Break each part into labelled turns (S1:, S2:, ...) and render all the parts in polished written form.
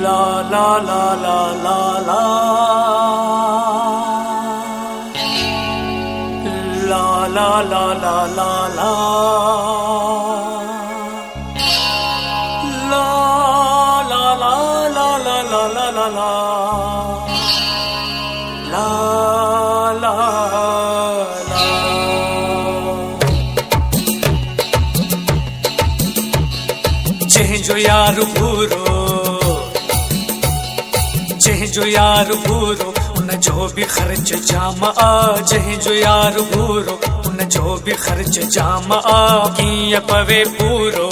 S1: La la la la la la. La la la la la la. La la la la la la la la la. La la la. जंहिंजो यार पूरो, जंहिंजो यार पूरो उनजो बि ख़र्च जाम आ। जंहिंजो यार पूरो उनजो बि ख़र्च जाम आ। कीअं पवे पूरो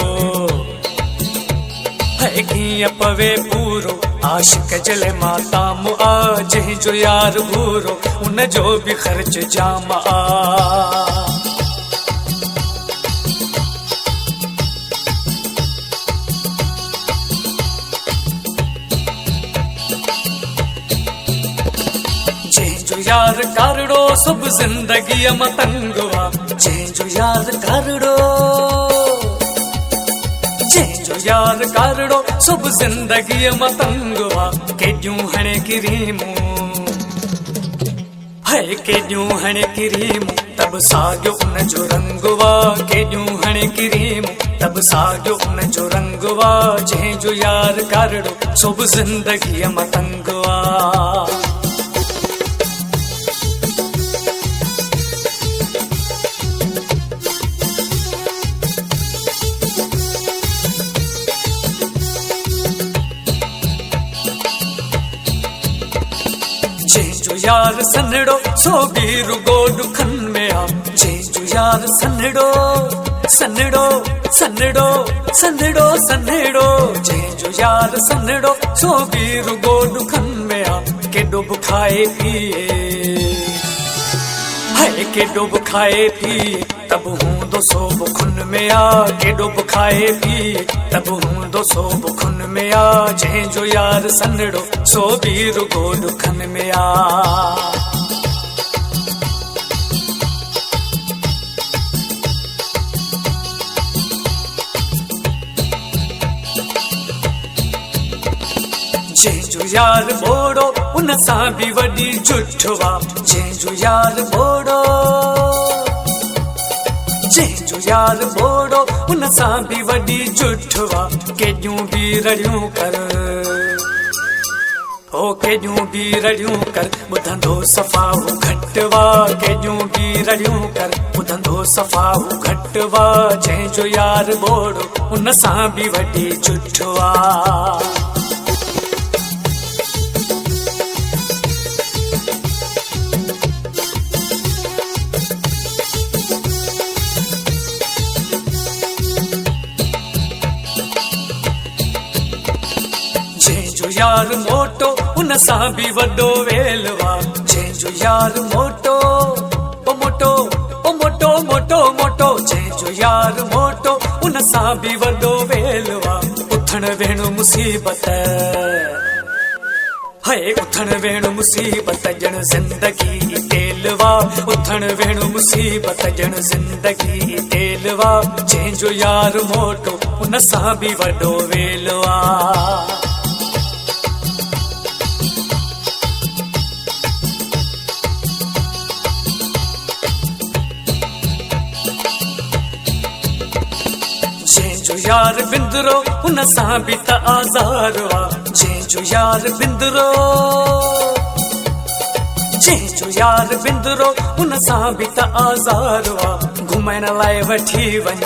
S1: है, कीअं पवे पूरो आशिक जले माताम आ। जंहिंजो यार पूरो उनजो बि ख़र्च जाम आ। जंहिंजो यार करड़ो सब जिंदगी मतंगवा। जंहिंजो यार करड़ो, जंहिंजो यार करड़ो सब जिंदगी मतंगवा। केॾियूं हणे किरीमूं है, केॾियूं हणे किरीमूं तब साॻियो उनजो रंगवा। केॾियूं हणे किरीमूं तब साॻियो उनजो रंगवा। जंहिंजो यार करड़ो सब जिंदगी मतंगवा। जंहिंजो यार सनड़ो सो बि रुगो दुखन में आ। जंहिंजो यार सनड़ो सनड़ो सनड़ो सनड़ो सनड़ो। जंहिंजो यार सनड़ो सो बि रुगो दुखन में आ। केॾो बि खाए पिए है, केॾो बि खाए पिए तब हूंदो सो बुखुन में आ। केॾो बि खाए पिए तब हूंदो सो बुखुन में आ। जंहिंजो यार सनड़ो सो बि रुगो दुखन में आ। जंहिंजो यार बोड़ो उन सां बि वॾी जुठवा। जंहिंजो यार बोड़ो, जंहिंजो यार बोड़ो उन सां बि वॾी जुठवा। केॾियूं बि रड़ियूं कर ओ, केॾियूं बि रड़ियूं कर ॿुधंदो सफ़ा हू घटवा। केॾियूं बि रड़ियूं कर ॿुधंदो सफ़ा हू घटवा। जंहिंजो यार बोड़ो उन सां बि वॾी जुठवा। जंहिंजो यार मोटो उन सां बि वॾो वेलवा। जंहिंजो यार मोटो ओ मोटो ओ मोटो मोटो मोटो। जंहिंजो यार मोटो उन सां बि वॾो वेलवा। उथण वेहण मुसीबत है, उथण वेहण मुसीबत ॼण ज़िंदगी तेलवा। उथण वेहण मुसीबत ॼण ज़िंदगी तेलवा। जंहिंजो यार मोटो उन सां बि वॾो वेलवा। जंहिंजो यार बिंदरो उन सां बि त आज़ारवा। जंहिंजो यार बिंदरो, जंहिंजो यार बिंदरो उन सां बि त आज़ारवा। घुमण लाइ वठी वञ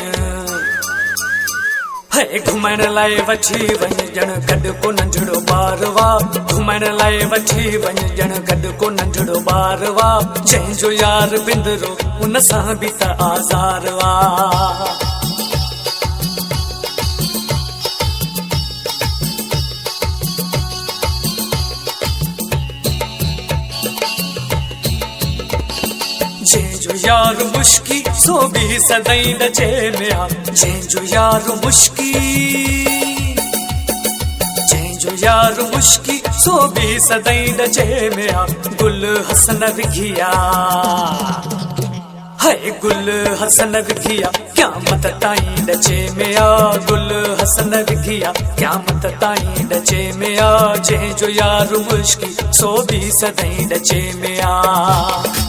S1: है, घुमण लाइ वठी वञ ॼण गॾु को नंढड़ो ॿारवा। घुमण लाइ वठी वञ ॼण गॾु को नंढड़ो ॿारवा। जंहिंजो यार बिंदरो उन सां बि त आज़ारवा। जंहिंजो यार मुश्की सो बि सदाईं ॾचे में आ। जंहिंजो यार मुश्की, जंहिंजो यार मुश्की सो बि सदाईं ॾचे में आ। गुल हसन विघिया हाय गुल हसन विखिया क्या मत ताई डचे में आ, गुल हसन विखिया क्या मत ताई डचे में आ, जे जो यार मुश्किल सो भी सदाई डचे में आ।